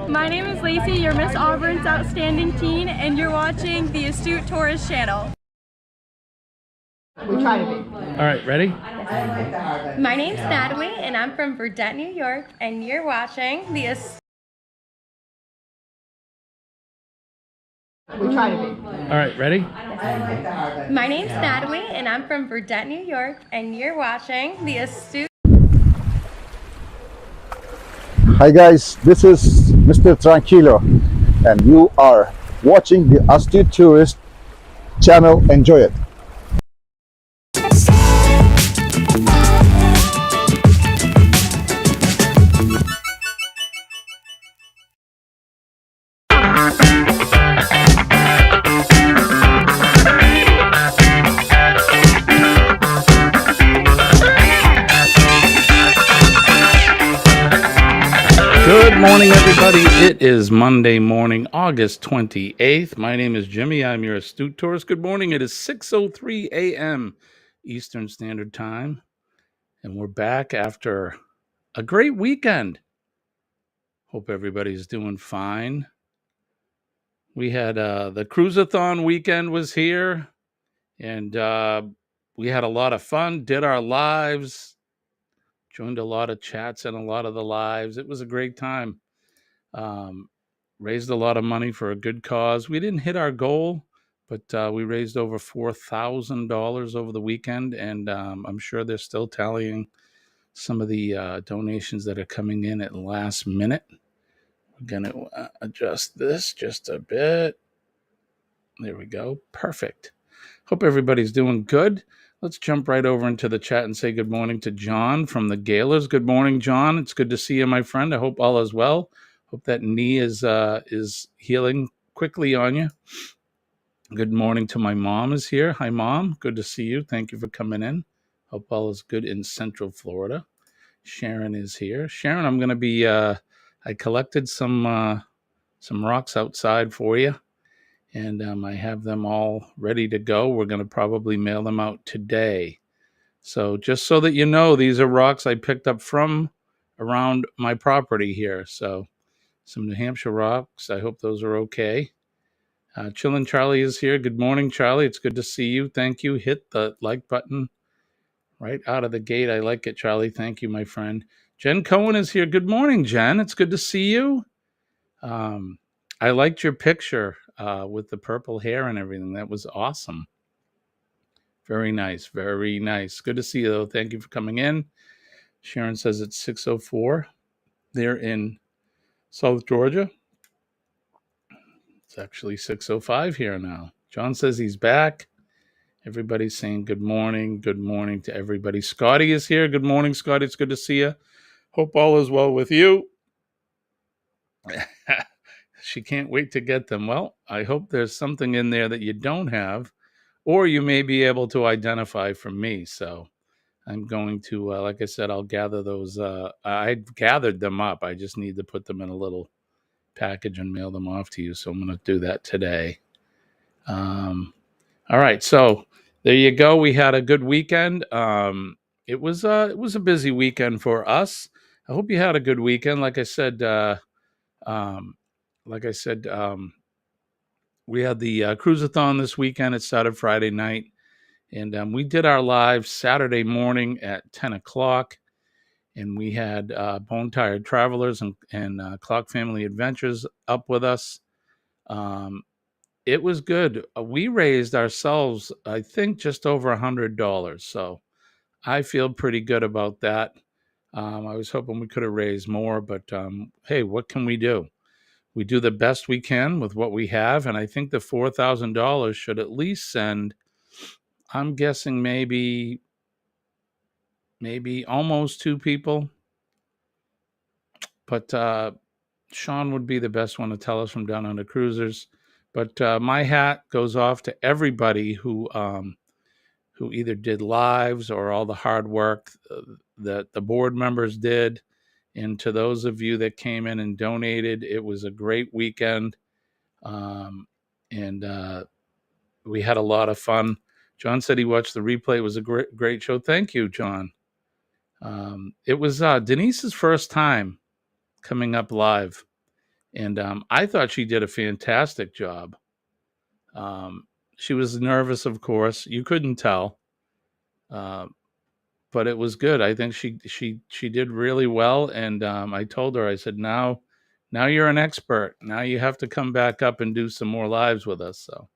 My name is Lacey, you're Miss Auburn's Outstanding Teen, and you're watching the Astute Tourist Channel. We try to be. All right, ready? My name's Natalie, and I'm from Burdett, New York, and you're watching the Astute. We try to be. All right, ready? My name's Natalie, and I'm from Burdett, New York, and you're watching the Astute. Hi guys, this is Mr. Tranquilo and you are watching the Astute Tourist channel. Enjoy it. Good morning, everybody. It is Monday morning, August 28th. My name is Jimmy. I'm your Astute Tourist. Good morning. It is 6:03 a.m. Eastern Standard Time, and we're back after a great weekend. Hope everybody's doing fine. We had the Cruisathon weekend was here, and we had a lot of fun, did our lives, joined a lot of chats and a lot of the lives. It was a great time. Raised a lot of money for a good cause. We didn't hit our goal, but we raised over $4,000 over the weekend, and I'm sure they're still tallying some of the donations that are coming in at last minute. We're going to adjust this just a bit. There we go. Perfect. Hope everybody's doing good. Let's jump right over into the chat and say good morning to John from the Gaylors. Good morning, John. It's good to see you, my friend. I hope all is well. Hope that knee is healing quickly on you. Good morning to my mom is here. Hi, Mom. Good to see you. Thank you for coming in. Hope all is good in Central Florida. Sharon is here. Sharon, I'm going to be, I collected some rocks outside for you, and I have them all ready to go. We're going to probably mail them out today. So just so that you know, these are rocks I picked up from around my property here. So some New Hampshire rocks. I hope those are okay. Chillin' Charlie is here. Good morning, Charlie. It's good to see you. Thank you. Hit the like button Right out of the gate. I like it, Charlie. Thank you, my friend. Jen Cohen is here. Good morning, Jen. It's good to see you. I liked your picture with the purple hair and everything. That was awesome. Very nice. Very nice. Good to see you, though. Thank you for coming in. Sharon says it's 6:04. They're in South Georgia. It's actually 6:05 here now. John says he's back. Everybody's saying good morning. Good morning to everybody. Scotty is here. Good morning, Scotty. It's good to see you. Hope all is well with you. She can't wait to get them. Well, I hope there's something in there that you don't have, or you may be able to identify from me. So I'm going to, like I said, I'll gather those. I gathered them up. I just need to put them in a little package and mail them off to you. So I'm going to do that today. All right. So there you go. We had a good weekend. It was a busy weekend for us. I hope you had a good weekend. Like I said, we had the Cruisathon this weekend. It started Friday night, and we did our live Saturday morning at 10 o'clock. And we had Bone Tired Travelers and Clock Family Adventures up with us. It was good. We raised ourselves, I think, just over $100. So I feel pretty good about that. I was hoping we could have raised more, but hey, what can we do? We do the best we can with what we have, and I think the $4,000 should at least send, I'm guessing maybe almost 2 people. But Sean would be the best one to tell us from Down Under Cruisers. But my hat goes off to everybody who either did lives or all the hard work that the board members did. And to those of you that came in and donated, it was a great weekend. And we had a lot of fun. John said he watched the replay. It was a great show. Thank you, John. It was Denise's first time coming up live. And I thought she did a fantastic job. She was nervous, of course. You couldn't tell. But it was good. I think she did really well. And I told her, I said, now you're an expert. Now you have to come back up and do some more lives with us. So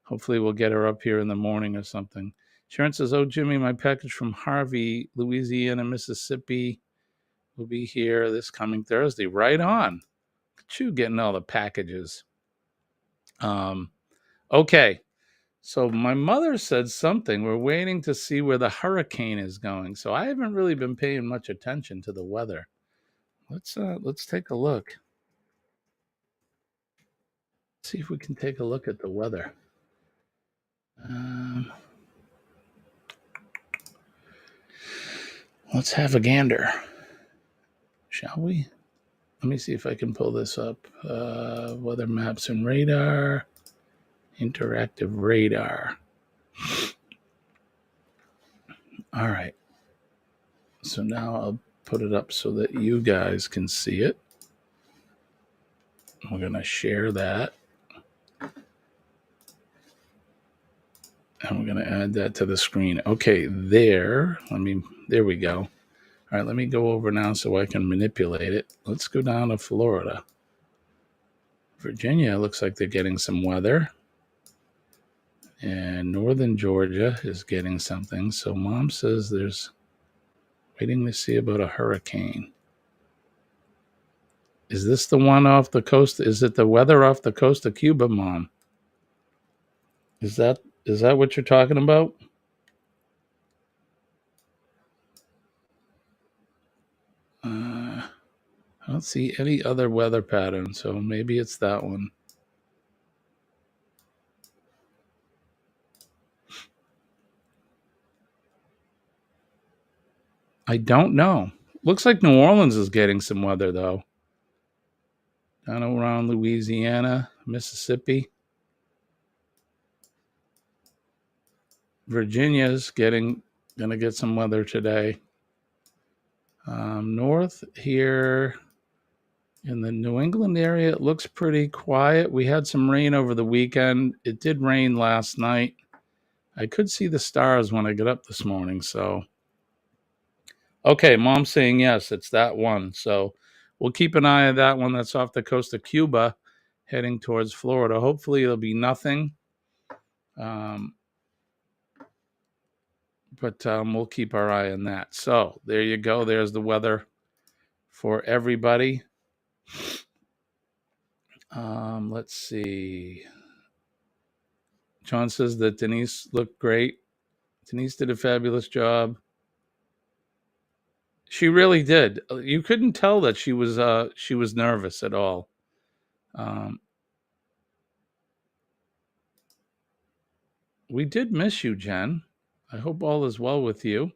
hopefully we'll get her up here in the morning or something. Sharon says, oh, Jimmy, my package from Harvey, Louisiana, Mississippi will be here this coming Thursday. Right on. Look at you getting all the packages. Okay. So my mother said something. We're waiting to see where the hurricane is going. So I haven't really been paying much attention to the weather. Let's take a look. See if we can take a look at the weather. Let's have a gander, shall we? Let me see if I can pull this up. Weather maps and radar. Interactive radar. All right. So now I'll put it up so that you guys can see it. We're going to share that. And we're going to add that to the screen. Okay, there we go. All right, let me go over now so I can manipulate it. Let's go down to Florida. Virginia looks like they're getting some weather. And northern Georgia is getting something. So Mom says there's waiting to see about a hurricane. Is this the one off the coast? Is it the weather off the coast of Cuba, Mom? Is that what you're talking about? I don't see any other weather pattern, so maybe it's that one. I don't know. Looks like New Orleans is getting some weather, though. Down around Louisiana, Mississippi. Virginia's gonna get some weather today. North here in the New England area, it looks pretty quiet. We had some rain over the weekend. It did rain last night. I could see the stars when I got up this morning, so Okay, Mom's saying yes, it's that one. So we'll keep an eye on that one. That's off the coast of Cuba, heading towards Florida. Hopefully it'll be nothing. But we'll keep our eye on that. So there you go. There's the weather for everybody. Let's see. John says that Denise looked great. Denise did a fabulous job. She really did. You couldn't tell that she was nervous at all. We did miss you, Jen. I hope all is well with you.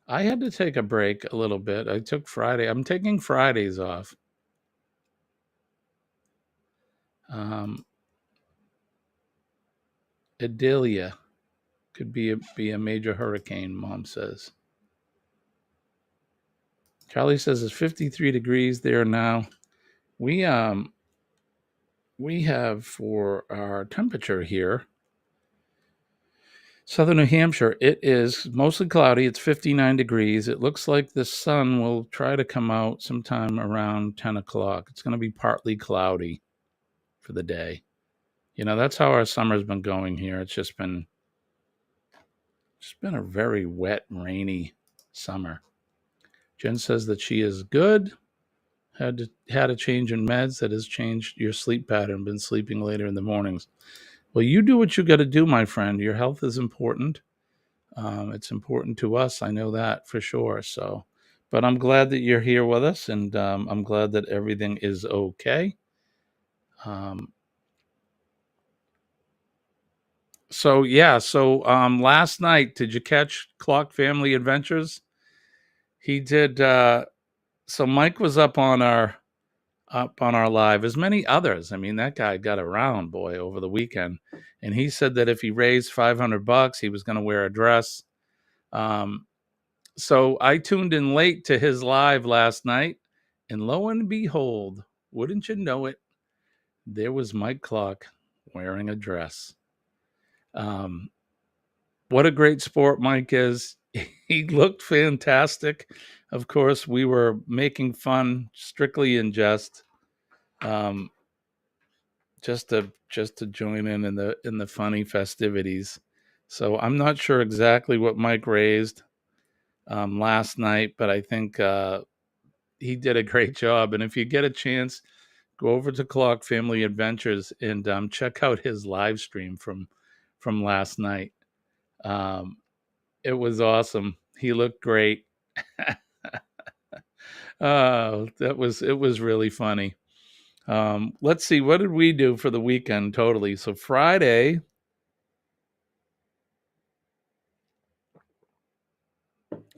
I had to take a break a little bit. I took Friday. I'm taking Fridays off. Idalia could be a major hurricane, Mom says. Charlie says it's 53 degrees there now. We have for our temperature here, Southern New Hampshire, it is mostly cloudy. It's 59 degrees. It looks like the sun will try to come out sometime around 10 o'clock. It's going to be partly cloudy for the day. You know, that's how our summer's been going here. It's just been a very wet, rainy summer. Jen says that she is good. Had a change in meds that has changed your sleep pattern. Been sleeping later in the mornings. Well, you do what you got to do, my friend. Your health is important. It's important to us. I know that for sure. So, but I'm glad that you're here with us, and I'm glad that everything is okay. So last night, did you catch Clock Family Adventures? He did. So Mike was up on our live, as many others. I mean, that guy got around, boy, over the weekend, and he said that if he raised $500, he was going to wear a dress. So I tuned in late to his live last night, and lo and behold, wouldn't you know it, there was Mike Clock wearing a dress. What a great sport Mike is. He looked fantastic. Of course, we were making fun strictly in jest. Just to join in the funny festivities. So I'm not sure exactly what Mike raised last night, but I think he did a great job. And if you get a chance, go over to Clock Family Adventures and check out his live stream from last night. It was awesome. He looked great. It was really funny. Let's see, what did we do for the weekend totally? So Friday,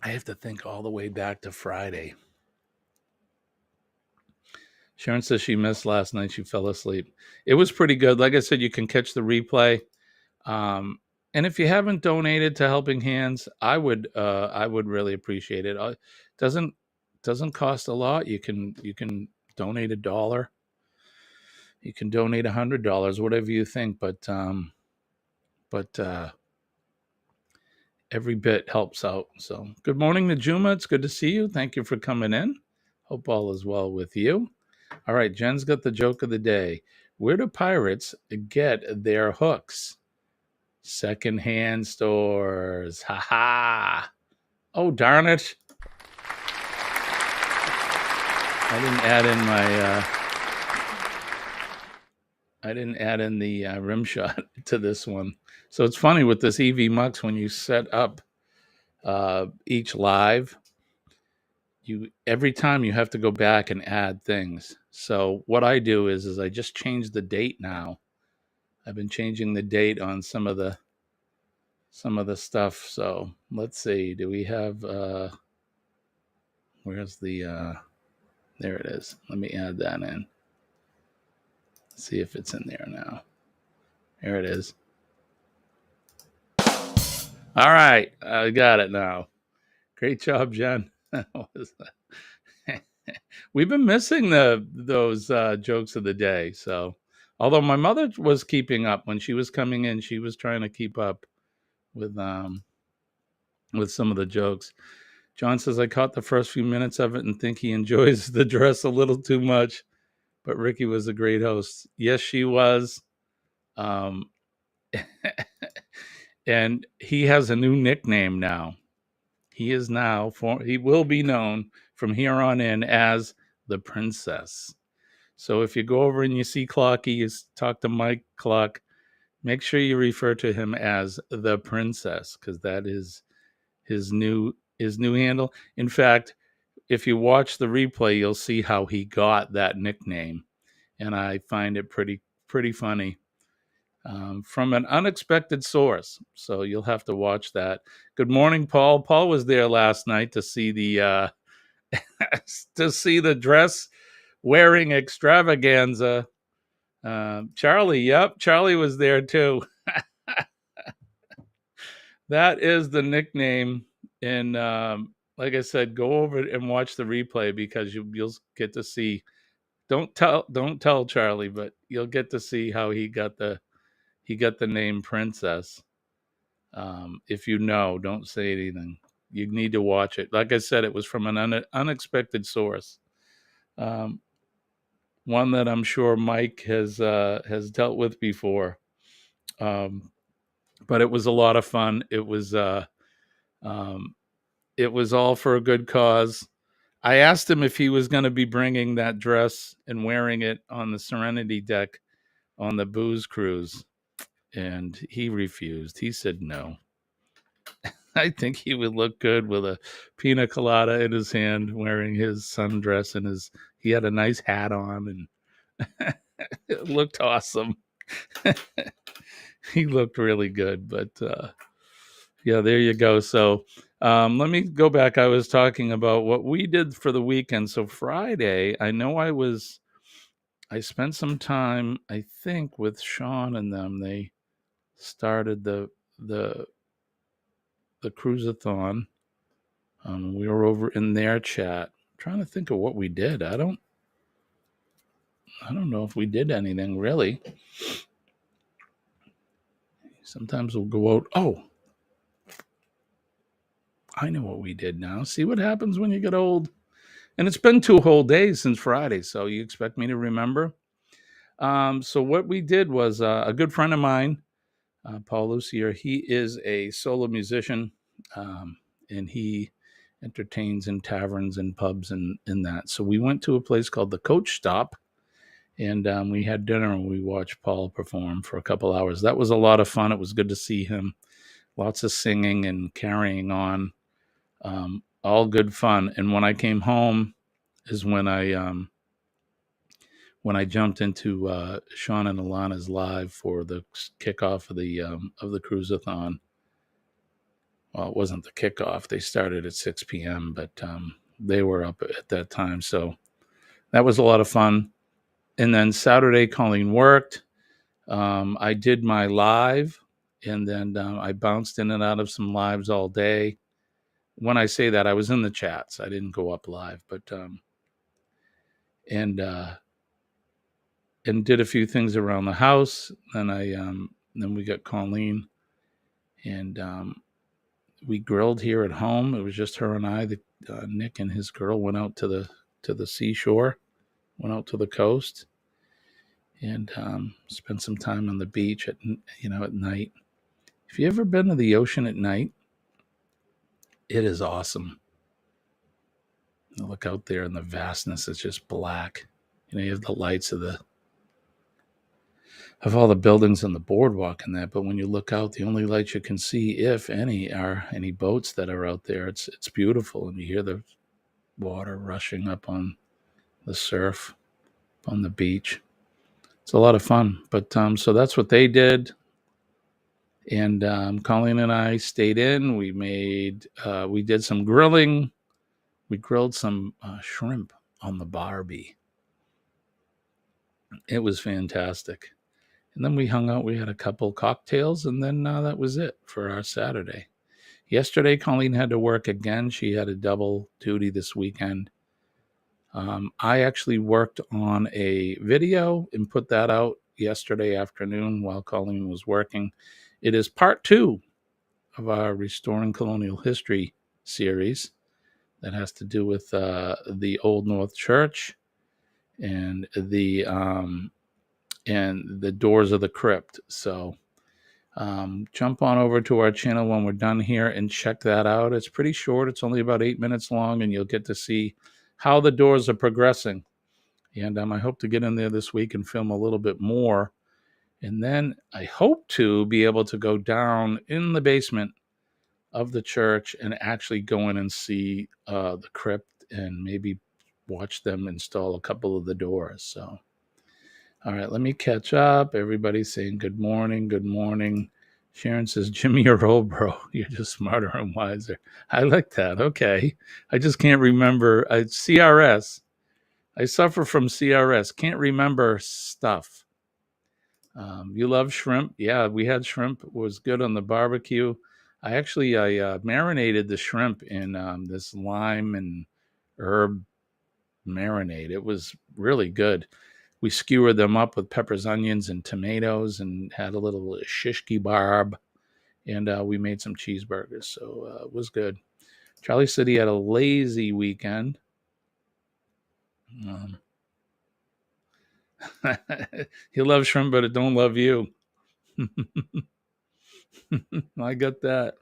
I have to think all the way back to Friday. Sharon says she missed last night. She fell asleep. It was pretty good. Like I said, you can catch the replay. And if you haven't donated to Helping Hands, I would really appreciate it. It doesn't cost a lot. You can donate $1. You can donate $100, whatever you think. But every bit helps out. So good morning, Najuma. It's good to see you. Thank you for coming in. Hope all is well with you. All right, Jen's got the joke of the day. Where do pirates get their hooks? Secondhand stores. Ha ha. Oh, darn it. I didn't add in the rim shot to this one. So it's funny with this EV Mux, when you set up each live, every time you have to go back and add things. So what I do is I just change the date now. I've been changing the date on some of the stuff. So let's see. Do we have where's the there it is. Let me add that in. Let's see if it's in there now. There it is. All right, I got it now. Great job, Jen. We've been missing those jokes of the day. So, although my mother was keeping up when she was coming in, she was trying to keep up with some of the jokes. John says, I caught the first few minutes of it and think he enjoys the dress a little too much. But Ricky was a great host. Yes, she was. Um, and he has a new nickname now. He will be known from here on in as the Princess. So if you go over and you see Clocky, you talk to Mike Clock, make sure you refer to him as the Princess, because that is his new handle. In fact, if you watch the replay, you'll see how he got that nickname, and I find it pretty funny. From an unexpected source. So you'll have to watch that. Good morning, Paul. Paul was there last night to see the dress wearing extravaganza. Charlie, yep, Charlie was there too. That is the nickname. And like I said, go over and watch the replay because you'll get to see. Don't tell Charlie, but you'll get to see how he got the name Princess. If you know, don't say anything. You need to watch it. Like I said, it was from an unexpected source. One that I'm sure Mike has dealt with before. But it was a lot of fun. It was all for a good cause. I asked him if he was going to be bringing that dress and wearing it on the Serenity deck on the booze cruise, and he refused. He said no. I think he would look good with a pina colada in his hand, wearing his sundress, and he had a nice hat on, and it looked awesome. He looked really good, but yeah, there you go. So let me go back. I was talking about what we did for the weekend. So Friday, I know I spent some time, I think, with Sean and them. They started the cruiseathon. We were over in their chat. I'm trying to think of what we did. I don't know if we did anything really. Sometimes we'll go out. Oh, I know what we did now. See what happens when you get old. And it's been 2 whole days since Friday, so you expect me to remember? So what we did was a good friend of mine, Paul Lucier, he is a solo musician, and he entertains in taverns and pubs and that. So we went to a place called the Coach Stop, and we had dinner and we watched Paul perform for a couple hours. That was a lot of fun. It was good to see him. Lots of singing and carrying on. All good fun. And when I came home is when I jumped into Sean and Alana's live for the kickoff of the cruiseathon. Well, it wasn't the kickoff. They started at 6 p.m., but they were up at that time. So that was a lot of fun. And then Saturday, Colleen worked. I did my live, and then I bounced in and out of some lives all day. When I say that, I was in the chats. I didn't go up live, but and did a few things around the house. Then then we got Colleen, and we grilled here at home. It was just her and I. Nick and his girl went out to the seashore, went out to the coast, and spent some time on the beach at night. If you ever been to the ocean at night, it is awesome. You look out there and the vastness is just black. You have the lights of all the buildings on the boardwalk and that, but when you look out, the only lights you can see, if any, are any boats that are out there. It's beautiful, and you hear the water rushing up on the surf on the beach. It's a lot of fun. But so that's what they did. And Colleen and I stayed in. We did some grilling. We grilled some shrimp on the Barbie. It was fantastic. And then we hung out. We had a couple cocktails, and then that was it for our Saturday. Yesterday, Colleen had to work again. She had a double duty this weekend. I actually worked on a video and put that out yesterday afternoon while Colleen was working. It is part 2 of our Restoring Colonial History series. that has to do with the Old North Church and the doors of the crypt. So jump on over to our channel when we're done here and check that out. It's pretty short. It's only about 8 minutes long, and you'll get to see how the doors are progressing. And I hope to get in there this week and film a little bit more. And then I hope to be able to go down in the basement of the church and actually go in and see the crypt and maybe watch them install a couple of the doors. So, all right, let me catch up. Everybody's saying good morning. Good morning. Sharon says, Jimmy, you're old, bro. You're just smarter and wiser. I like that. Okay. I just can't remember. CRS. I suffer from CRS. Can't remember stuff. You love shrimp? Yeah, we had shrimp. It was good on the barbecue. I marinated the shrimp in this lime and herb marinade. It was really good. We skewered them up with peppers, onions, and tomatoes, and had a little shish kebab. And we made some cheeseburgers. So it was good. Charlie said he had a lazy weekend. He loves shrimp, but it don't love you. I got that.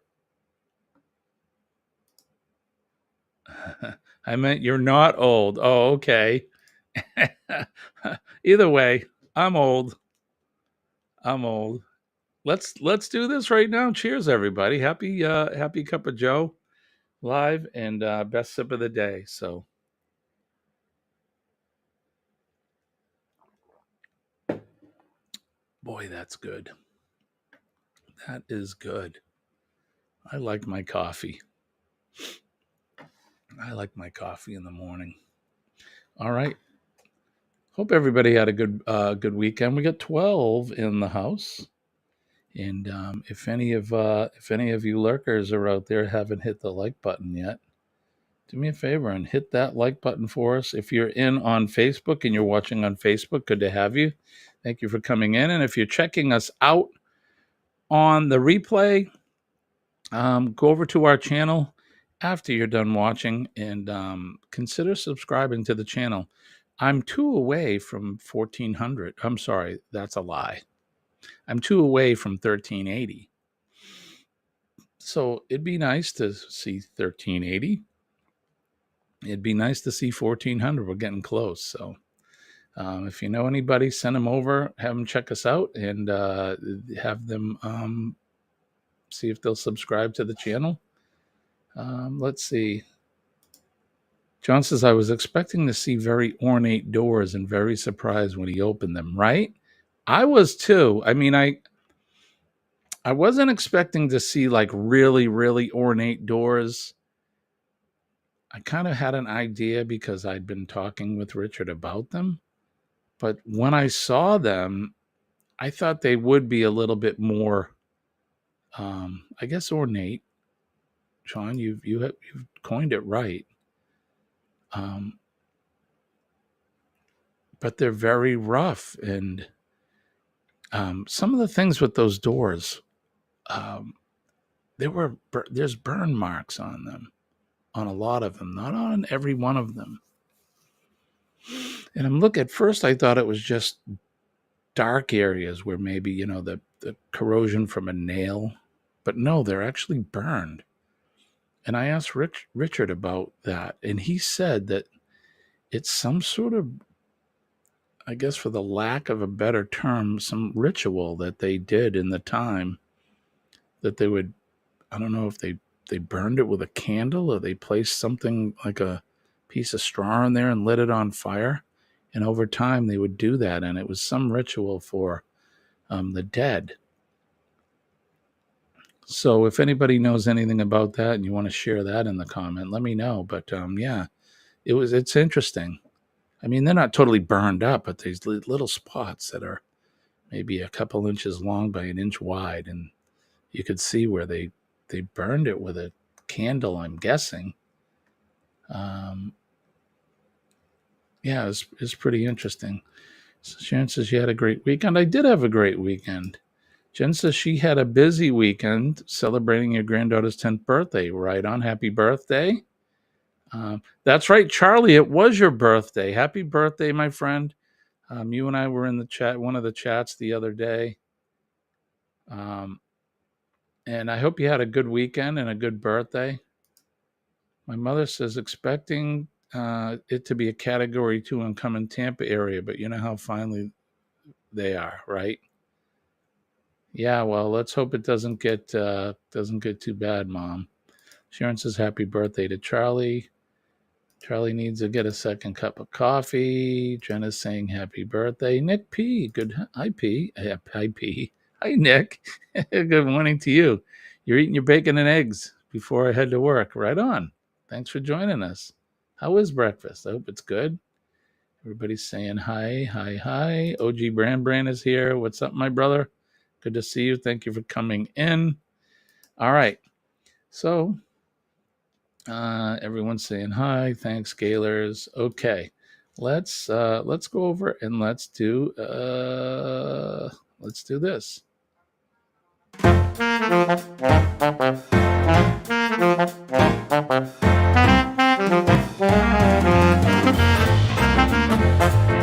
I meant you're not old. Oh, okay. Either way, I'm old. Let's do this right now. Cheers, everybody. Happy Cup of Joe live and best sip of the day. So boy, that's good. That is good. I like my coffee. I like my coffee in the morning. All right. Hope everybody had a good weekend. We got 12 in the house. And if any of you lurkers are out there haven't hit the like button yet, do me a favor and hit that like button for us. If you're in on Facebook and you're watching on Facebook, good to have you. Thank you for coming in. And if you're checking us out on the replay, go over to our channel after you're done watching and consider subscribing to the channel. I'm 2 away from 1,400. I'm sorry, that's a lie. I'm 2 away from 1,380. So it'd be nice to see 1,380. It'd be nice to see 1,400. We're getting close. So if you know anybody, send them over, have them check us out, and have them see if they'll subscribe to the channel. Let's see. John says, I was expecting to see very ornate doors and very surprised when he opened them, right? I was too. I mean, I wasn't expecting to see like really, really ornate doors. I kind of had an idea because I'd been talking with Richard about them. But when I saw them, I thought they would be a little bit more, I guess, ornate. Sean, you've coined it right. But they're very rough, and some of the things with those doors, there's burn marks on them, on a lot of them, not on every one of them. And at first I thought it was just dark areas where maybe, the corrosion from a nail, but no, they're actually burned. And I asked Richard about that, and he said that it's some sort of, I guess for the lack of a better term, some ritual that they did in the time that they would, I don't know if they burned it with a candle or they placed something like a piece of straw in there and lit it on fire. And over time they would do that. And it was some ritual for the dead. So if anybody knows anything about that and you want to share that in the comment, let me know. But yeah, it's interesting. I mean, they're not totally burned up, but these little spots that are maybe a couple inches long by an inch wide. And you could see where they burned it with a candle, I'm guessing. Yeah, it's pretty interesting. So Sharon says she had a great weekend. I did have a great weekend. Jen says she had a busy weekend celebrating your granddaughter's 10th birthday. Right on. Happy birthday. That's right, Charlie. It was your birthday. Happy birthday, my friend. You and I were in the chat, one of the chats the other day. And I hope you had a good weekend and a good birthday. My mother says expecting it to be a Category 2 and come in Tampa area, but you know how finally they are, right? Yeah, well, let's hope it doesn't get too bad, Mom. Sharon says happy birthday to Charlie. Charlie needs to get a second cup of coffee. Jenna's saying happy birthday. Nick P. Good. Hi, P. Hi, P. Hi, Nick. Good morning to you. You're eating your bacon and eggs before I head to work. Right on. Thanks for joining us. How is breakfast? I hope it's good. Everybody's saying hi, hi, hi. OG Brand is here. What's up, my brother? Good to see you. Thank you for coming in. All right. So everyone's saying hi. Thanks, Gaylors. Okay. Let's go over and let's do this.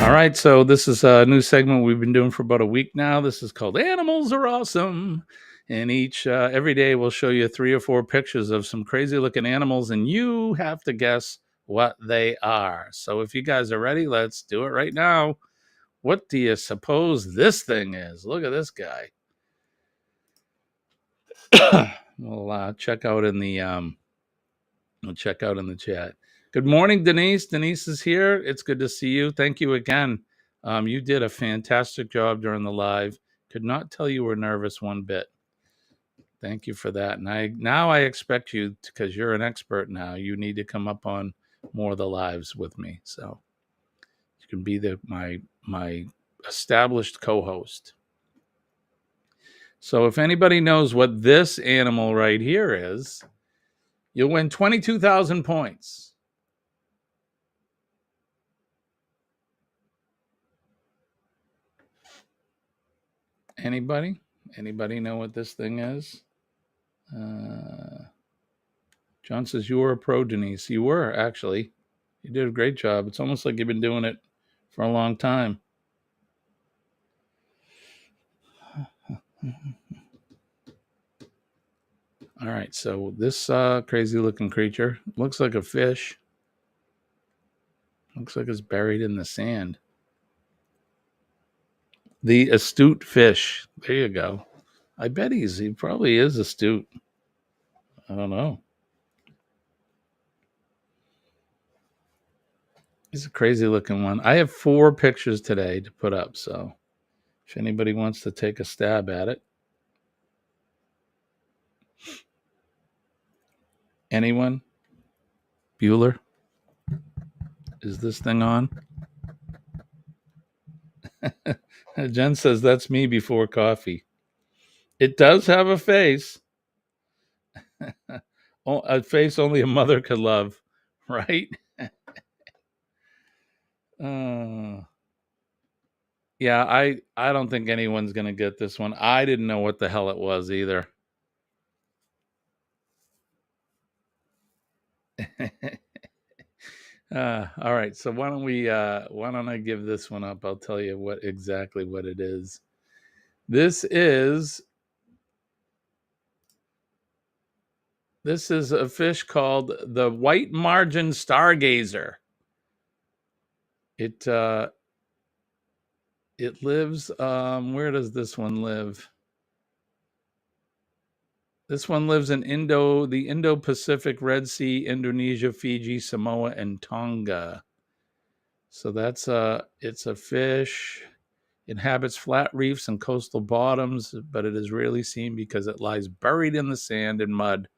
All right, so this is a new segment we've been doing for about a week now. This is called Animals Are Awesome. And every day we'll show you 3 or 4 pictures of some crazy looking animals, and you have to guess what they are. So if you guys are ready, let's do it right now. What do you suppose this thing is? Look at this guy. We'll check out in the chat. Good morning, Denise. Denise is here. It's good to see you. Thank you again. You did a fantastic job during the live. Could not tell you were nervous one bit. Thank you for that. And now I expect you, because you're an expert now, you need to come up on more of the lives with me. So you can be my established co-host. So if anybody knows what this animal right here is, you'll win 22,000 points. Anybody? Anybody know what this thing is? John says, you were a pro, Denise. You were, actually. You did a great job. It's almost like you've been doing it for a long time. All right, so this crazy looking creature looks like a fish. Looks like it's buried in the sand. The astute fish. There you go. I bet he probably is astute. I don't know. He's a crazy looking one. I have 4 pictures today to put up, so if anybody wants to take a stab at it. Anyone? Bueller? Is this thing on? Jen says that's me before coffee. It does have a face. A face only a mother could love, right? Yeah, I don't think anyone's going to get this one. I didn't know what the hell it was either. All right, so why don't I give this one up? I'll tell you exactly what it is. This is a fish called the white margin stargazer. It lives, where does this one live? This one lives in the Indo-Pacific, Red Sea, Indonesia, Fiji, Samoa, and Tonga. So it's a fish. Inhabits flat reefs and coastal bottoms, but it is rarely seen because it lies buried in the sand and mud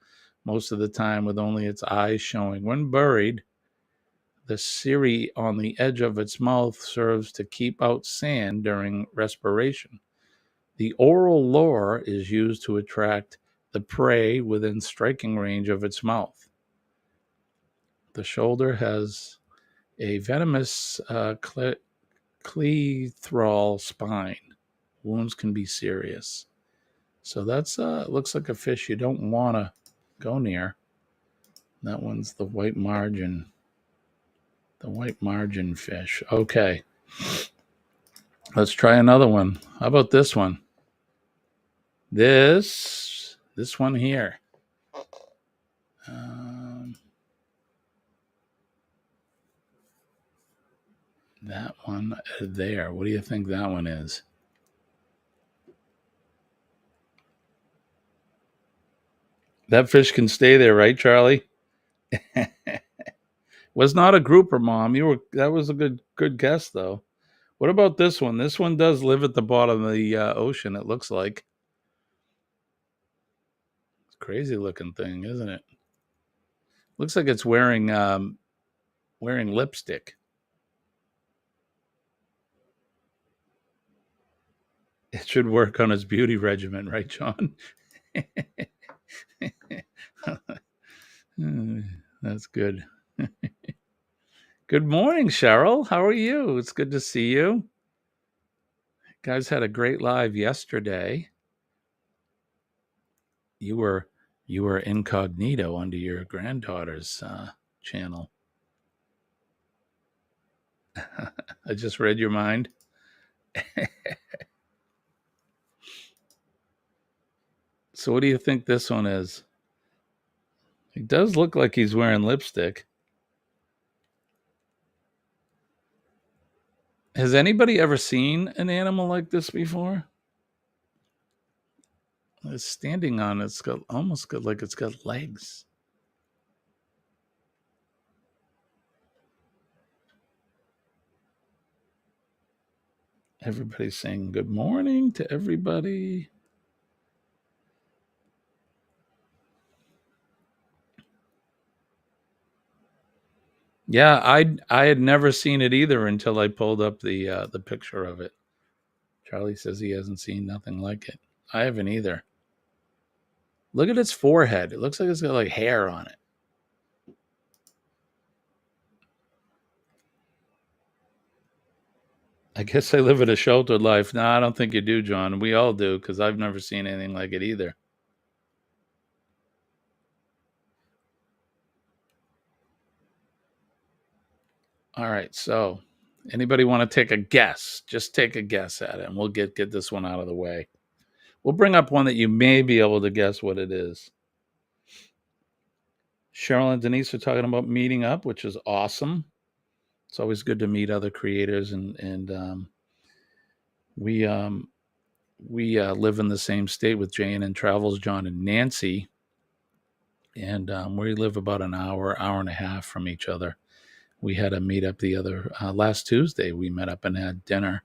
most of the time with only its eyes showing. When buried, the cirri on the edge of its mouth serves to keep out sand during respiration. The oral lure is used to attract the prey within striking range of its mouth. The shoulder has a venomous clethrol spine. Wounds can be serious. So that's looks like a fish you don't want to go near. That one's the white margin. The white margin fish. Okay. Let's try another one. How about this one? This one here. That one there. What do you think that one is? That fish can stay there, right, Charlie? Was not a grouper, Mom. That was a good guess, though. What about this one? This one does live at the bottom of the ocean. It looks like. It's a crazy looking thing, isn't it? Looks like it's wearing lipstick. It should work on his beauty regimen, right, John? That's good. Good morning, Cheryl. How are you? It's good to see you. You guys had a great live yesterday. You were incognito under your granddaughter's channel. I just read your mind. So what do you think this one is? He does look like he's wearing lipstick. Has anybody ever seen an animal like this before? It's standing on it's got like it's got legs. Everybody's saying good morning to everybody. Yeah, I had never seen it either until I pulled up the picture of it. Charlie says he hasn't seen nothing like it. I haven't either. Look at its forehead. It looks like it's got like hair on it. I guess I live a sheltered life. No, I don't think you do, John. We all do, because I've never seen anything like it either. All right, so anybody want to take a guess? Just take a guess at it, and we'll get this one out of the way. We'll bring up one that you may be able to guess what it is. Cheryl and Denise are talking about meeting up, which is awesome. It's always good to meet other creators, and we live in the same state with JNN Travels, John and Nancy, and we live about an hour and a half from each other. We had a meet up the other last Tuesday. We met up and had dinner.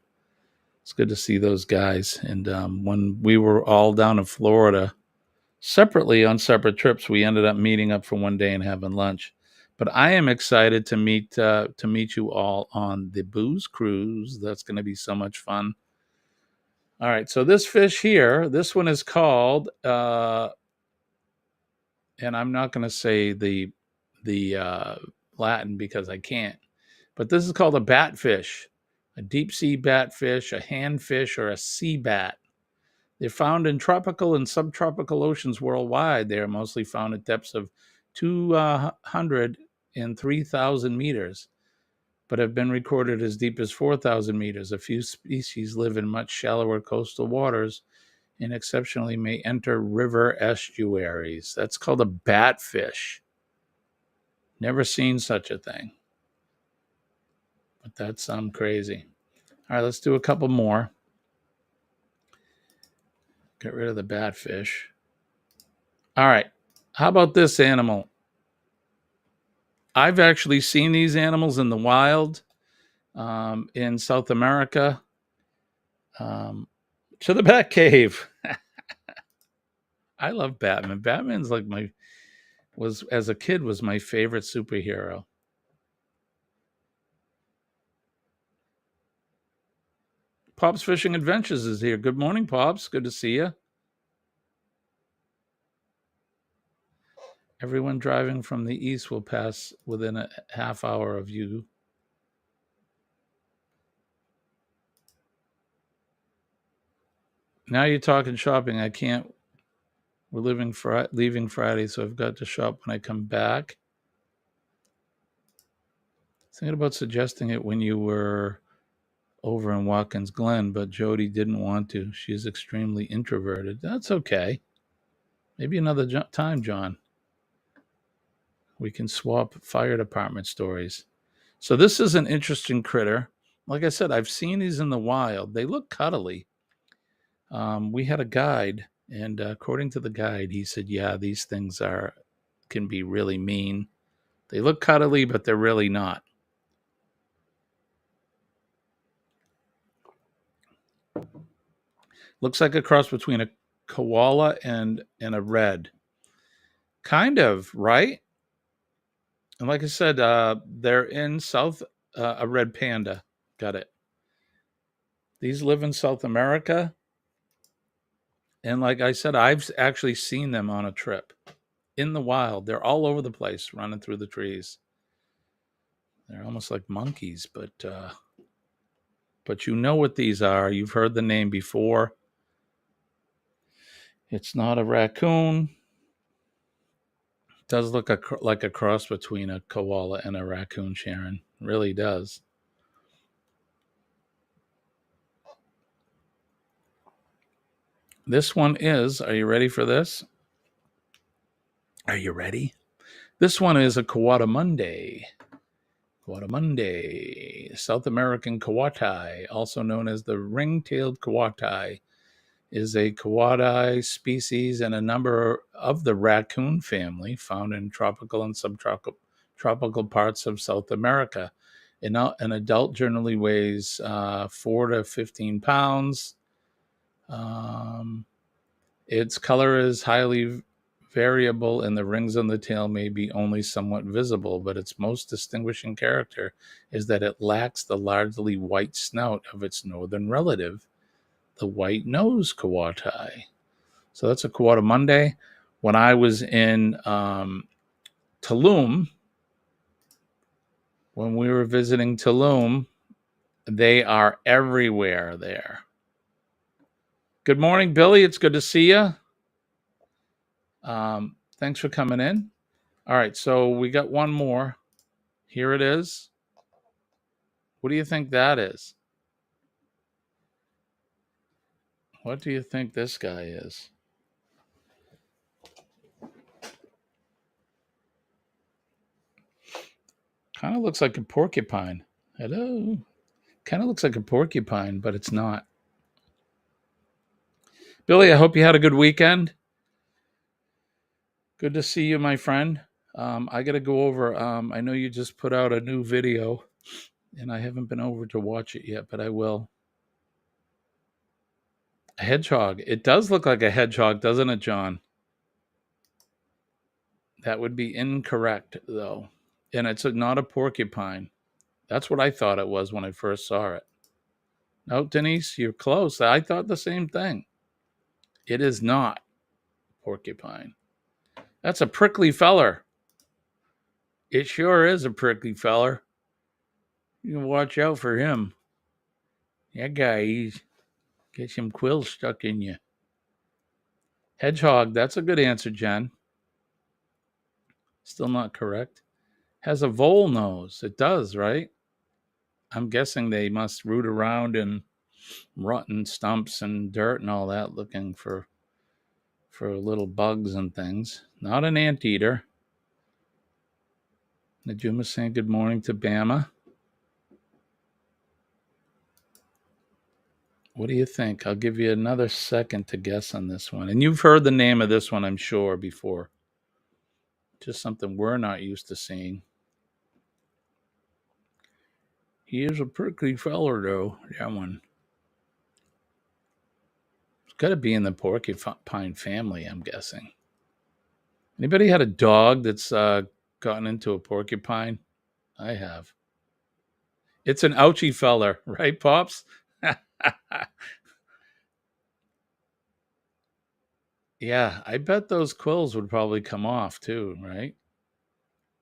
It's good to see those guys. And when we were all down in Florida, separately on separate trips, we ended up meeting up for one day and having lunch. But I am excited to meet you all on the booze cruise. That's going to be so much fun. All right, so this fish here, this one is called, and I'm not going to say the Latin because I can't, but this is called a batfish, a deep sea batfish, a handfish, or a sea bat. They're found in tropical and subtropical oceans worldwide. They are mostly found at depths of 200 and 3,000 meters, but have been recorded as deep as 4,000 meters. A few species live in much shallower coastal waters and exceptionally may enter river estuaries. That's called a batfish. Never seen such a thing. But that's crazy. All right, let's do a couple more. Get rid of the batfish. All right, how about this animal? I've actually seen these animals in the wild in South America. To the Bat Cave. I love Batman. Batman's like as a kid was my favorite superhero. Pops Fishing Adventures is here. Good morning, Pops. Good to see you. Everyone driving from the east will pass within a half hour of you. Now you're talking shopping. I can't. We're leaving Friday, so I've got to shop when I come back. Thinking about suggesting it when you were over in Watkins Glen, but Jody didn't want to. She's extremely introverted. That's okay. Maybe another time, John. We can swap fire department stories. So this is an interesting critter. Like I said, I've seen these in the wild. They look cuddly. We had a guide, and according to the guide, he said, yeah, these things can be really mean. They look cuddly, but they're really not. Looks like a cross between a koala and a red. Kind of, right? And like I said, they're in South, a red panda. Got it. These live in South America. And like I said, I've actually seen them on a trip in the wild. They're all over the place, running through the trees. They're almost like monkeys, but you know what these are. You've heard the name before. It's not a raccoon. It does look like a cross between a koala and a raccoon, Sharon. It really does. This one is, are you ready for this? Are you ready? This one is a Coatimundi. Coatimundi, South American coati, also known as the ring-tailed coati, is a coati species and a number of the raccoon family found in tropical and subtropical parts of South America. An adult generally weighs 4 to 15 pounds. Its color is highly variable, and the rings on the tail may be only somewhat visible, but its most distinguishing character is that it lacks the largely white snout of its northern relative, the white-nosed coati. So that's a Coatimundi. When I was in Tulum, when we were visiting Tulum, they are everywhere there. Good morning, Billy. It's good to see you. Thanks for coming in. All right, so we got one more. Here it is. What do you think that is? What do you think this guy is? Kind of looks like a porcupine. Hello. Kind of looks like a porcupine, but it's not. Billy, I hope you had a good weekend. Good to see you, my friend. I got to go over. I know you just put out a new video, and I haven't been over to watch it yet, but I will. A hedgehog. It does look like a hedgehog, doesn't it, John? That would be incorrect, though. And it's not a porcupine. That's what I thought it was when I first saw it. No, Denise, you're close. I thought the same thing. It is not porcupine. That's a prickly feller. It sure is a prickly feller. You can watch out for him. That guy, he's got some quills stuck in you. Hedgehog, that's a good answer, Jen. Still not correct. Has a vole nose. It does, right? I'm guessing they must root around in rotten stumps and dirt and all that, looking for little bugs and things. Not an anteater. Najuma saying good morning to Bama. What do you think? I'll give you another second to guess on this one. And you've heard the name of this one, I'm sure, before. Just something we're not used to seeing. He is a prickly feller, though, that one. It's got to be in the porcupine family, I'm guessing. Anybody had a dog that's gotten into a porcupine? I have. It's an ouchie feller, right, Pops? Yeah, I bet those quills would probably come off too, right?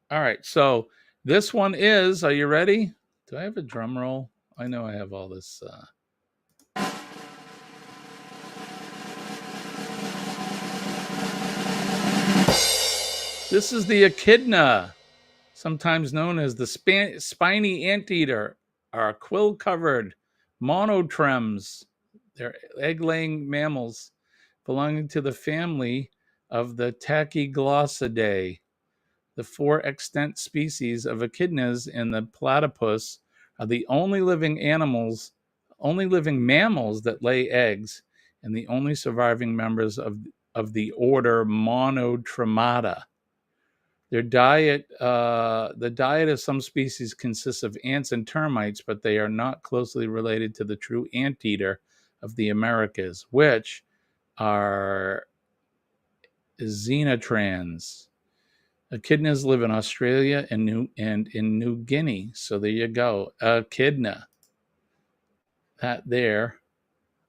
All right, so this one is, are you ready? Do I have a drum roll? I know I have all this. This is the echidna. sometimes known as the spiny anteater, are quill-covered monotremes. They're egg-laying mammals belonging to the family of the Tachyglossidae. The 4 extant species of echidnas and the platypus are the only living mammals that lay eggs, and the only surviving members of the order Monotremata. The diet of some species consists of ants and termites, but they are not closely related to the true anteater of the Americas, which are xenotrans. Echidnas live in Australia and in New Guinea. So there you go. Echidna. That there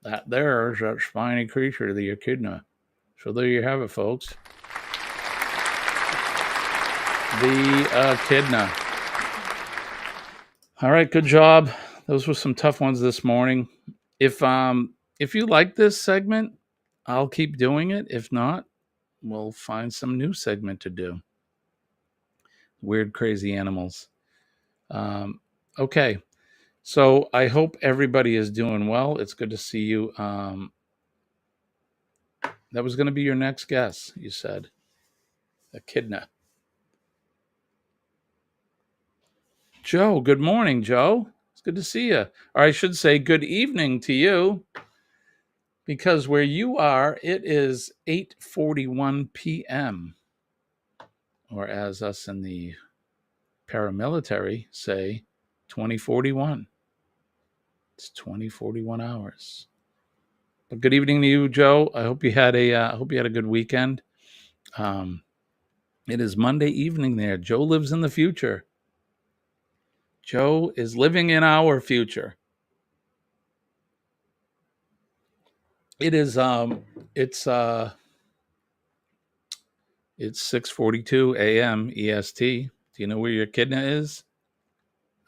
is that spiny creature, the echidna. So there you have it, folks. The echidna. All right, good job. Those were some tough ones this morning. If you like this segment, I'll keep doing it. If not, we'll find some new segment to do. Weird, crazy animals. Okay. So I hope everybody is doing well. It's good to see you. That was going to be your next guess, you said. Echidna. Joe, good morning, Joe. It's good to see you. Or I should say good evening to you. Because where you are, it is 8:41 p.m. Or as us in the paramilitary say, 2041. It's 2041 hours. But good evening to you, Joe. I hope you had a good weekend. It is Monday evening there. Joe lives in the future. Joe is living in our future. It is it's 6:42 a.m. EST. Do you know where your echidna is?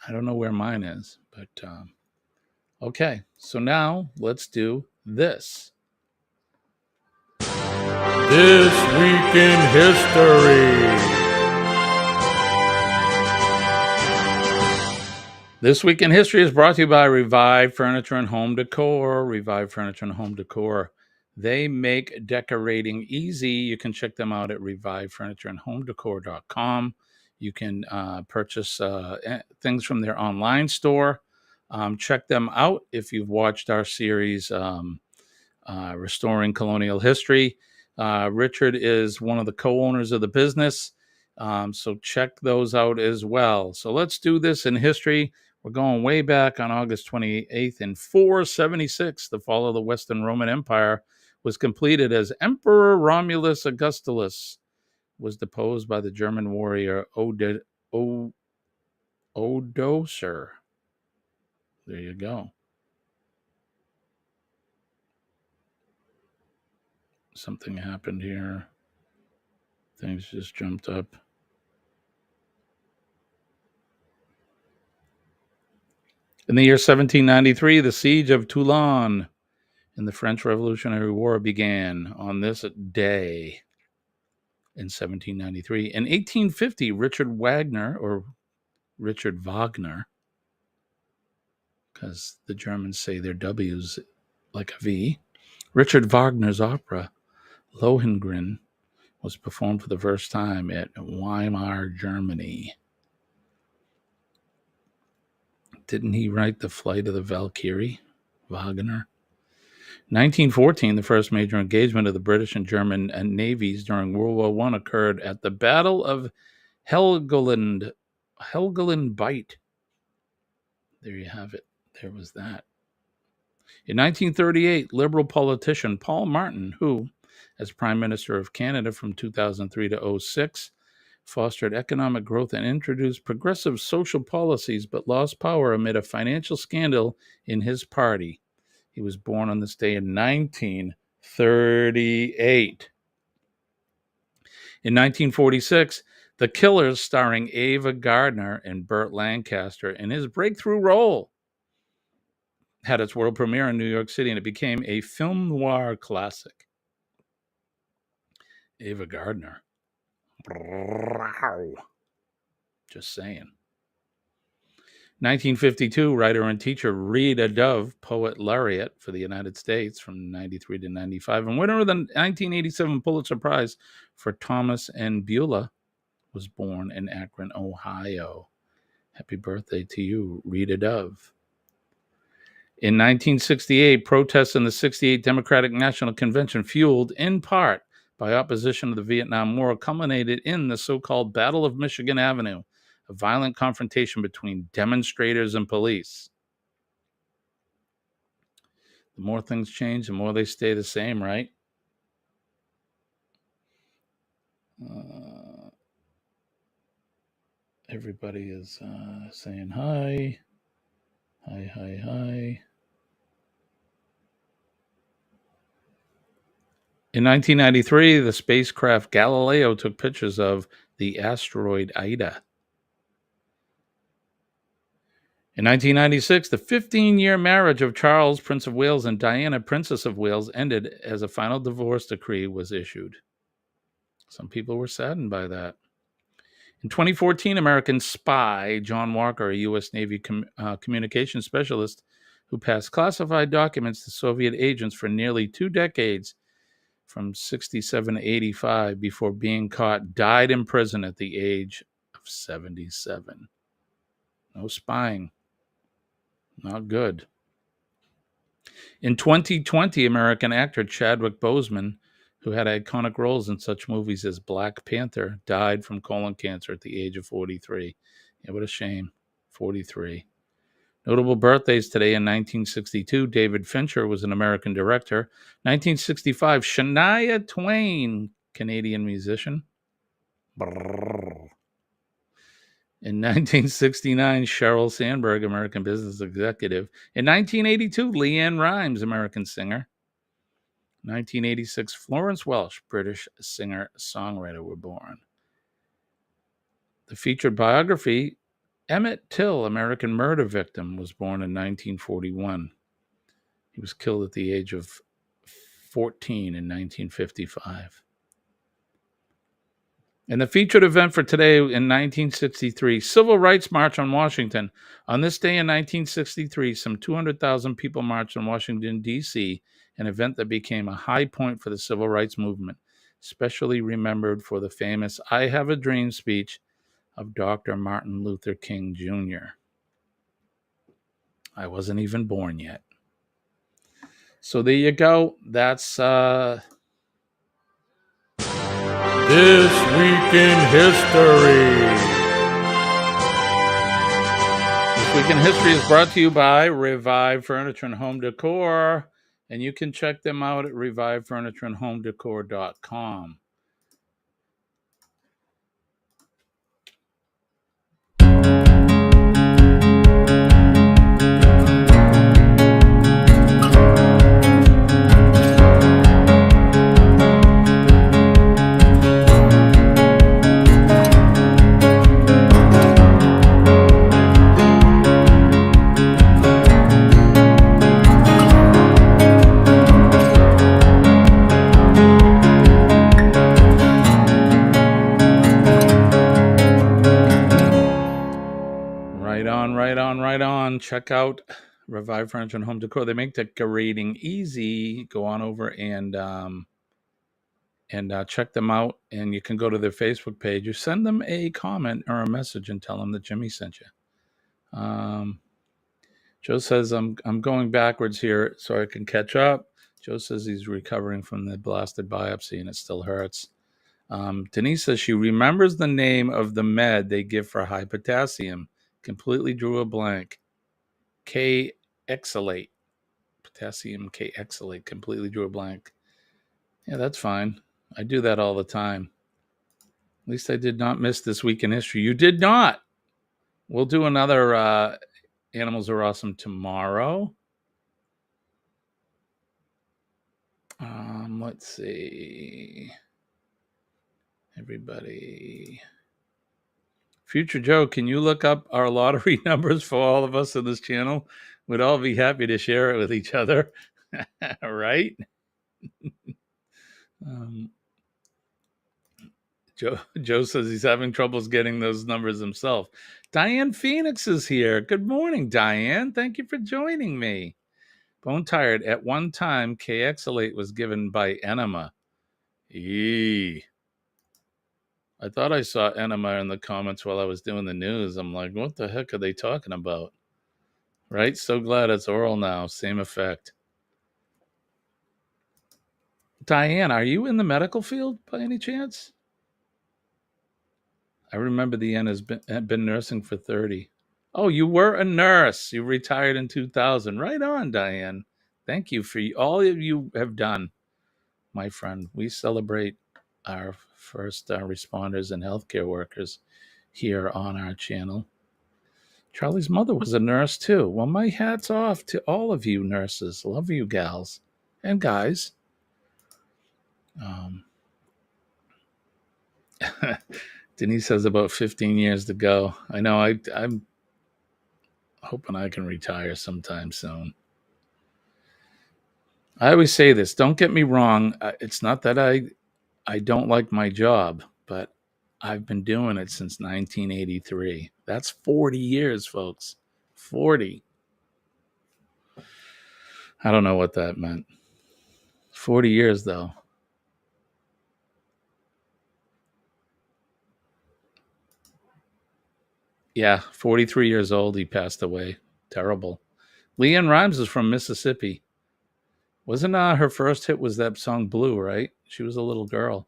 I don't know where mine is, but okay. So now let's do this. This Week in History. This Week in History is brought to you by Revive Furniture and Home Decor. Revive Furniture and Home Decor. They make decorating easy. You can check them out at revivefurnitureandhomedecor.com. You can purchase things from their online store. Check them out if you've watched our series, Restoring Colonial History. Richard is one of the co-owners of the business. So check those out as well. So let's do this in history. We're going way back on August 28th in 476. The fall of the Western Roman Empire was completed as Emperor Romulus Augustulus was deposed by the German warrior Odoacer. There you go. Something happened here. Things just jumped up. In the year 1793, the siege of Toulon in the French Revolutionary War began on this day in 1793. In 1850, Richard Wagner, because the Germans say their W's like a V, Richard Wagner's opera, Lohengrin, was performed for the first time at Weimar, Germany. Didn't he write The Flight of the Valkyrie, Wagner? 1914, the first major engagement of the British and German navies during World War I occurred at the Battle of Helgoland Bight. There you have it. There was that. In 1938, Liberal politician Paul Martin, who, as Prime Minister of Canada from 2003 to 2006, fostered economic growth and introduced progressive social policies, but lost power amid a financial scandal in his party. He was born on this day in 1938. In 1946, The Killers, starring Ava Gardner and Burt Lancaster in his breakthrough role, had its world premiere in New York City, and it became a film noir classic. Ava Gardner. Just saying. 1952, writer and teacher Rita Dove, poet laureate for the United States from 93 to 95, and winner of the 1987 Pulitzer Prize for Thomas N. Beulah, was born in Akron, Ohio. Happy birthday to you, Rita Dove. In 1968, protests in the 68 Democratic National Convention, fueled in part by opposition to the Vietnam War, culminated in the so-called Battle of Michigan Avenue, a violent confrontation between demonstrators and police. The more things change, the more they stay the same, right? Everybody is saying hi. Hi, hi, hi. In 1993, the spacecraft Galileo took pictures of the asteroid Ida. In 1996, the 15-year marriage of Charles, Prince of Wales, and Diana, Princess of Wales, ended as a final divorce decree was issued. Some people were saddened by that. In 2014, American spy John Walker, a U.S. Navy communications specialist who passed classified documents to Soviet agents for nearly 2 decades, from 67 to 85, before being caught, died in prison at the age of 77. No spying. Not good. In 2020, American actor Chadwick Boseman, who had iconic roles in such movies as Black Panther, died from colon cancer at the age of 43. Yeah, what a shame. 43. Notable birthdays today: in 1962, David Fincher was an American director. 1965, Shania Twain, Canadian musician. Brrr. In 1969, Sheryl Sandberg, American business executive. In 1982, Leanne Rimes, American singer. 1986, Florence Welch, British singer-songwriter, were born. The featured biography, Emmett Till, American murder victim, was born in 1941. He was killed at the age of 14 in 1955. And the featured event for today, in 1963, Civil Rights March on Washington. On this day in 1963, some 200,000 people marched on Washington, D.C., an event that became a high point for the civil rights movement, especially remembered for the famous "I Have a Dream" speech of Dr. Martin Luther King Jr. I wasn't even born yet. So there you go. That's This Week in History. This Week in History is brought to you by Revive Furniture and Home Decor, and you can check them out at revivefurnitureandhomedecor.com. Right on. Check out Revive Furniture and Home Decor. They make decorating easy. Go on over and check them out. And you can go to their Facebook page. You send them a comment or a message and tell them that Jimmy sent you. Joe says, I'm going backwards here so I can catch up. Joe says he's recovering from the blasted biopsy and it still hurts. Denise says she remembers the name of the med they give for high potassium. Completely drew a blank. K-exalate. Potassium K-exalate. Completely drew a blank. Yeah, that's fine. I do that all the time. At least I did not miss This Week in History. You did not. We'll do another Animals Are Awesome tomorrow. Let's see. Everybody. Future Joe, can you look up our lottery numbers for all of us in this channel? We'd all be happy to share it with each other. Right? Joe says he's having troubles getting those numbers himself. Diane Phoenix is here. Good morning, Diane. Thank you for joining me. Bone Tired. At one time, KXLate was given by Enema. Eee. I thought I saw Enema in the comments while I was doing the news. I'm like, what the heck are they talking about? Right? So glad it's oral now. Same effect. Diane, are you in the medical field by any chance? I remember the N has been nursing for 30. Oh, you were a nurse. You retired in 2000. Right on, Diane. Thank you for all you have done, my friend. We celebrate our first responders and healthcare workers here on our channel. Charlie's mother was a nurse too. Well, my hat's off to all of you nurses. Love you gals and guys. Denise has about 15 years to go. I know. I'm hoping I can retire sometime soon. I always say this. Don't get me wrong. It's not that I don't like my job, but I've been doing it since 1983. That's 40 years, folks. 40. I don't know what that meant. 40 years, though. Yeah, 43 years old. He passed away. Terrible. Leanne Rhymes is from Mississippi. Wasn't her first hit was that song Blue, right? She was a little girl.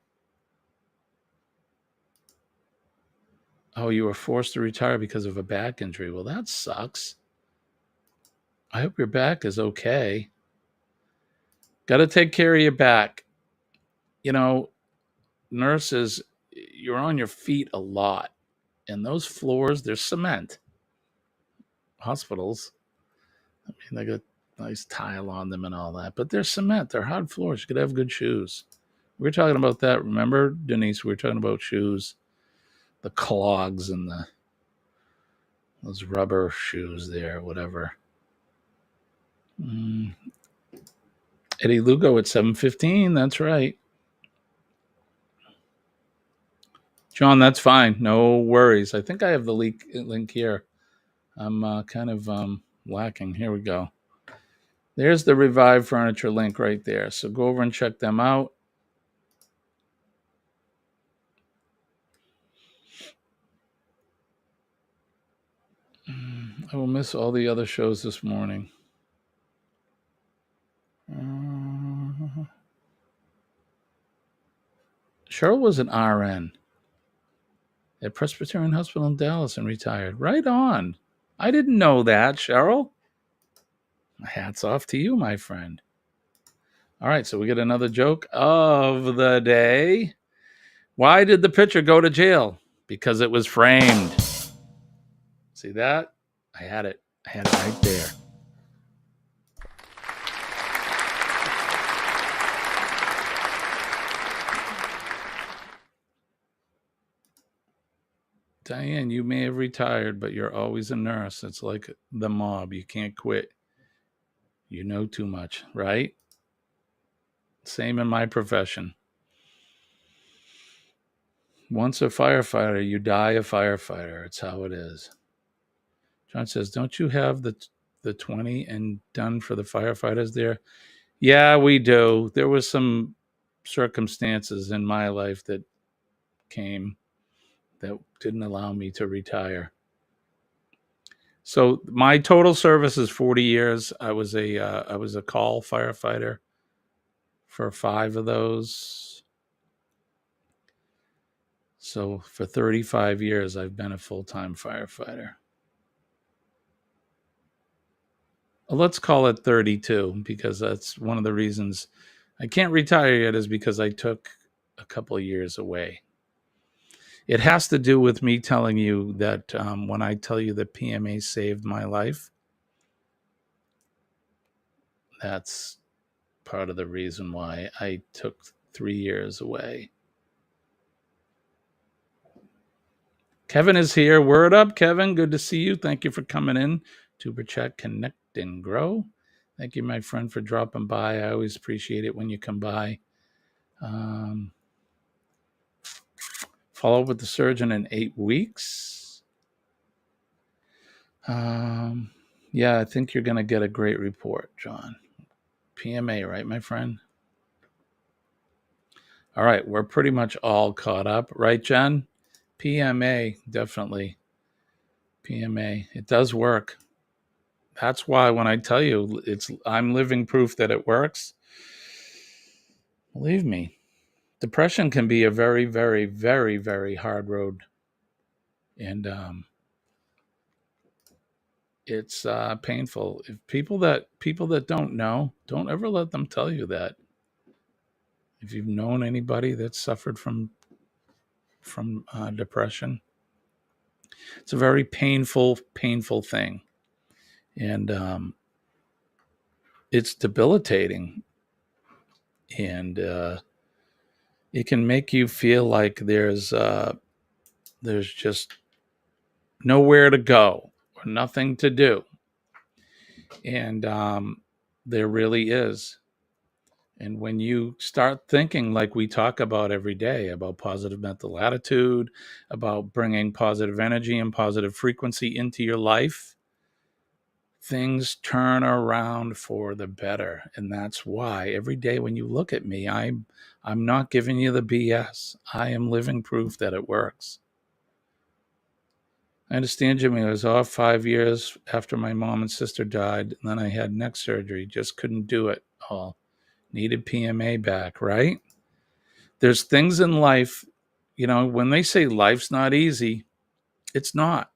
Oh, you were forced to retire because of a back injury. Well, that sucks. I hope your back is okay. Got to take care of your back. You know, nurses, you're on your feet a lot. And those floors, there's cement. Hospitals, I mean, they got nice tile on them and all that. But they're cement. They're hard floors. You could have good shoes. We were talking about that. Remember, Denise, we were talking about shoes. The clogs and those rubber shoes there, whatever. Eddie Lugo at 7:15. That's right. John, that's fine. No worries. I think I have the link here. I'm kind of lacking. Here we go. There's the Revive Furniture link right there. So go over and check them out. I will miss all the other shows this morning. Cheryl was an RN at Presbyterian Hospital in Dallas and retired. Right on. I didn't know that, Cheryl. Hats off to you, my friend. All right, so we get another joke of the day. Why did the pitcher go to jail? Because it was framed. See that? I had it right there. Diane, you may have retired, but you're always a nurse. It's like the mob. You can't quit. You know too much, right? Same in my profession. Once a firefighter, you die a firefighter. It's how it is. John says, don't you have the 20 and done for the firefighters there? Yeah, we do. There was some circumstances in my life that came that didn't allow me to retire. So my total service is 40 years. I was a call firefighter for 5 of those. So for 35 years, I've been a full-time firefighter. Let's call it 32 because that's one of the reasons I can't retire yet is because I took a couple of years away. It has to do with me telling you that when I tell you that PMA saved my life, that's part of the reason why I took 3 years away. Kevin is here. Word up, Kevin. Good to see you. Thank you for coming in. Tuber Chat, Connect and Grow. Thank you, my friend, for dropping by. I always appreciate it when you come by. Follow up with the surgeon in 8 weeks. Yeah, I think you're going to get a great report, John. PMA, right, my friend? All right, we're pretty much all caught up, right, Jen? PMA, definitely. PMA, it does work. That's why when I tell you I'm living proof that it works. Believe me, depression can be a very, very, very, very hard road, and it's painful. If people that don't know, don't ever let them tell you that. If you've known anybody that suffered from depression, it's a very painful thing, and it's debilitating, and it can make you feel like there's just nowhere to go or nothing to do, and there really is. And when you start thinking like we talk about every day about positive mental attitude, about bringing positive energy and positive frequency into your life, things turn around for the better. And that's why every day when you look at me, I'm not giving you the BS. I am living proof that it works. I understand, Jimmy. I was off 5 years after my mom and sister died. And then I had neck surgery. Just couldn't do it all. Needed PMA back, right? There's things in life, when they say life's not easy, it's not.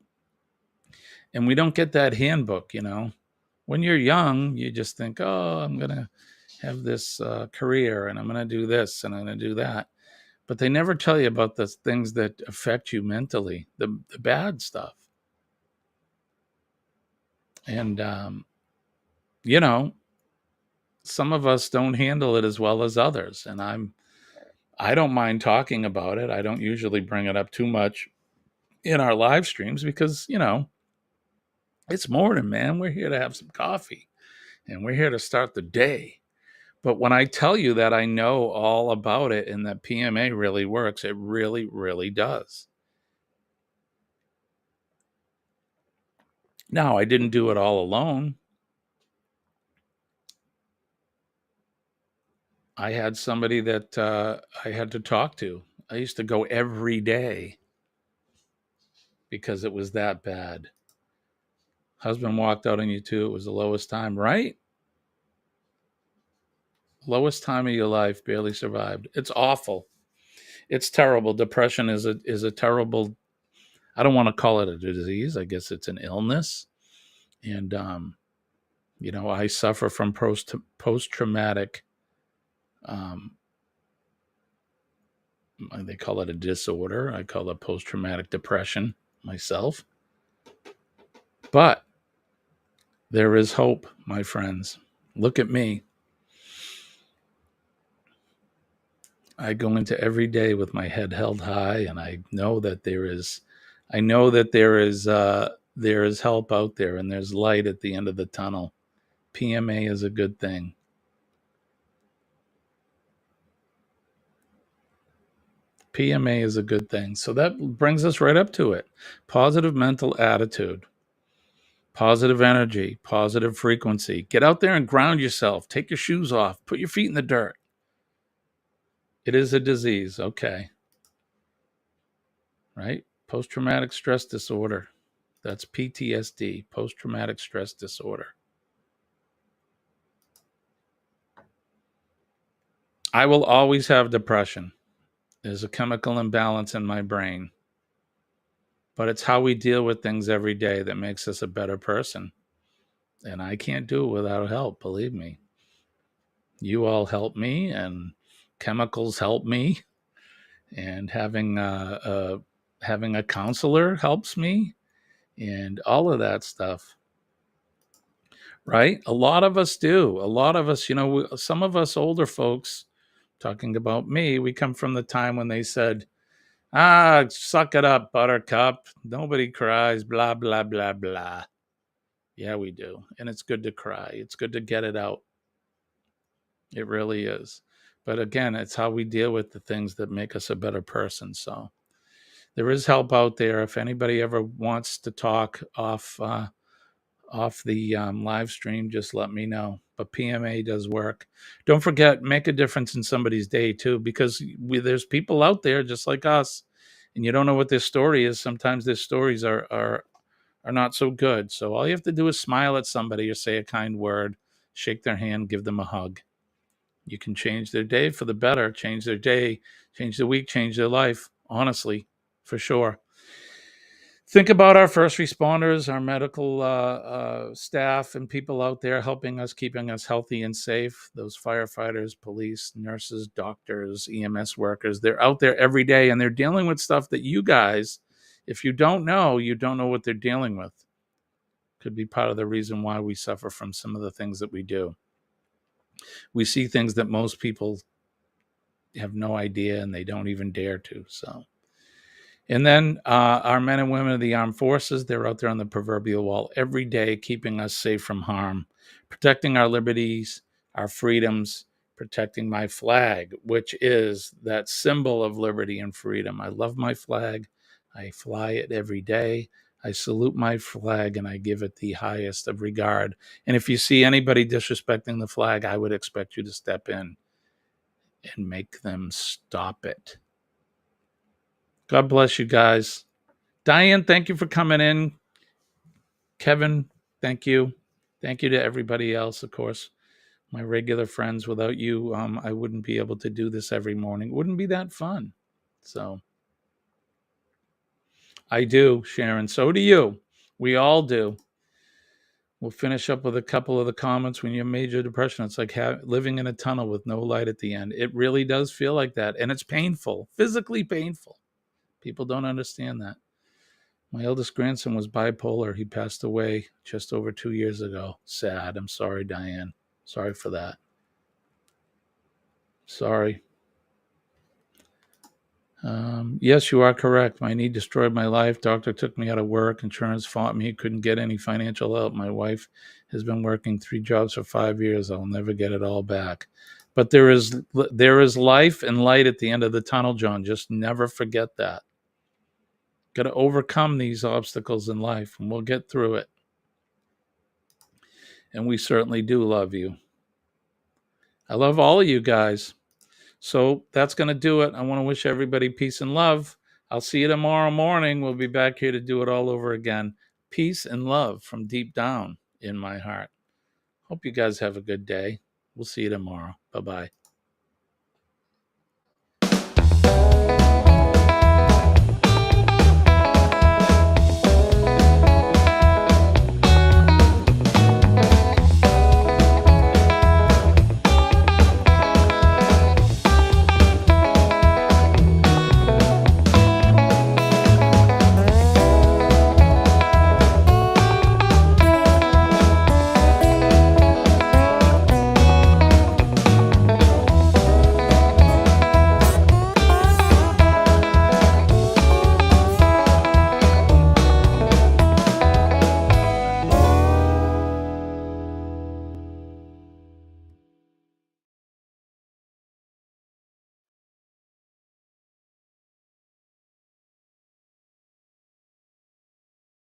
And we don't get that handbook, When you're young, you just think, oh, I'm going to have this career and I'm going to do this and I'm going to do that. But they never tell you about the things that affect you mentally, the bad stuff. And, some of us don't handle it as well as others. And I don't mind talking about it. I don't usually bring it up too much in our live streams because, it's morning, man. We're here to have some coffee and we're here to start the day. But when I tell you that I know all about it and that PMA really works, it really, really does. Now, I didn't do it all alone. I had somebody that I had to talk to. I used to go every day because it was that bad. Husband walked out on you too. It was the lowest time, right? Lowest time of your life, barely survived. It's awful. It's terrible. Depression is a terrible, I don't want to call it a disease. I guess it's an illness. And, I suffer from post-traumatic, they call it a disorder. I call it post-traumatic depression myself. But there is hope, my friends. Look at me. I go into every day with my head held high, and I know that there is help out there, and there's light at the end of the tunnel. PMA is a good thing. PMA is a good thing. So that brings us right up to it. Positive mental attitude, positive energy, positive frequency. Get out there and ground yourself. Take your shoes off. Put your feet in the dirt. It is a disease. Okay. Right? Post-traumatic stress disorder. That's PTSD, post-traumatic stress disorder. I will always have depression. There's a chemical imbalance in my brain. But it's how we deal with things every day that makes us a better person. And I can't do it without help, believe me. You all help me, and chemicals help me. And having a counselor helps me, and all of that stuff. Right? A lot of us do. A lot of us, some of us older folks, talking about me, we come from the time when they said, suck it up, buttercup. Nobody cries, blah, blah, blah, blah. Yeah, we do. And it's good to cry. It's good to get it out. It really is. But again, it's how we deal with the things that make us a better person. So There is help out there. If anybody ever wants to talk off the live stream, just let me know. But PMA does work. Don't forget, make a difference in somebody's day too, because there's people out there just like us, and you don't know what their story is. Sometimes their stories are not so good. So all you have to do is smile at somebody or say a kind word, shake their hand, give them a hug. You can change their day for the better, change their day, change their week, change their life. Honestly, for sure. Think about our first responders, our medical staff, and people out there helping us, keeping us healthy and safe. Those firefighters, police, nurses, doctors, EMS workers, they're out there every day, and they're dealing with stuff that you guys, if you don't know what they're dealing with. Could be part of the reason why we suffer from some of the things that we do. We see things that most people have no idea, and they don't even dare to. So. And then our men and women of the armed forces, they're out there on the proverbial wall every day, keeping us safe from harm, protecting our liberties, our freedoms, protecting my flag, which is that symbol of liberty and freedom. I love my flag. I fly it every day. I salute my flag, and I give it the highest of regard. And if you see anybody disrespecting the flag, I would expect you to step in and make them stop it. God bless you guys. Diane, thank you for coming in. Kevin, thank you. Thank you to everybody else, of course, my regular friends. Without you, I wouldn't be able to do this every morning. It wouldn't be that fun. So I do, Sharon. So do you. We all do. We'll finish up with a couple of the comments. When you have major depression, it's like living in a tunnel with no light at the end. It really does feel like that. And it's painful, physically painful. People don't understand that. My eldest grandson was bipolar. He passed away just over 2 years ago. Sad. I'm sorry, Diane. Sorry for that. Sorry. Yes, you are correct. My knee destroyed my life. Doctor took me out of work. Insurance fought me. Couldn't get any financial help. My wife has been working 3 jobs for 5 years. I'll never get it all back. But there is life and light at the end of the tunnel, John. Just never forget that. Got to overcome these obstacles in life, and we'll get through it. And we certainly do love you. I love all of you guys. So that's going to do it. I want to wish everybody peace and love. I'll see you tomorrow morning. We'll be back here to do it all over again. Peace and love from deep down in my heart. Hope you guys have a good day. We'll see you tomorrow. Bye-bye.